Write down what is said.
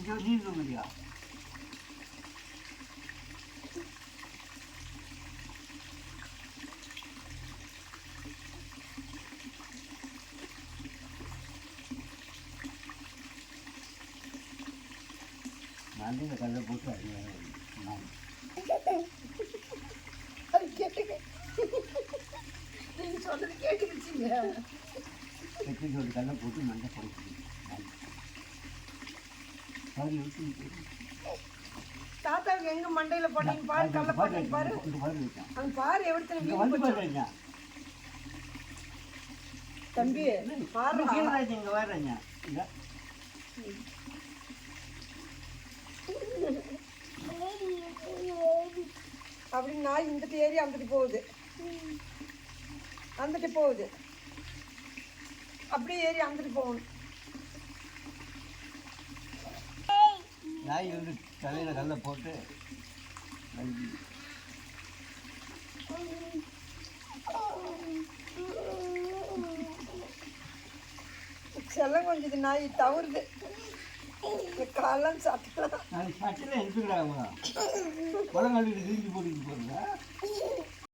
நீ தூங்குறியா? மண்டையில் கல்லை போட்டு அது கேட்டுங்க, நீங்க சொன்னது கேட்டுக்கிச்சிங்க. வெற்றி சொல்லி கல்லை போட்டு மண்டை போட்டு தாத்தாவுக்கு எங்க மண்டையில போட்டீங்க பாரு, கல்ல போட்டீங்க பாரு. அங்க பாரு எவ்வளவு வந்து தம்பி பாரு. இங்க வரேங்க அப்படின்னு நாய் இந்துட்டு ஏறி அந்துட்டு போகுது, அந்துட்டு போகுது, அப்படியே ஏறி அந்துட்டு போகணும். நாய் வந்து தலையில் கல்லை போட்டு செல்லம் கொஞ்சது நாய் தவறுது, காலம் சாப்பிடலாம். நாளைக்கு சட்டில் எடுத்துக்கிறாங்க உலகம் கிழிஞ்சு போட்டுட்டு போகிறதா.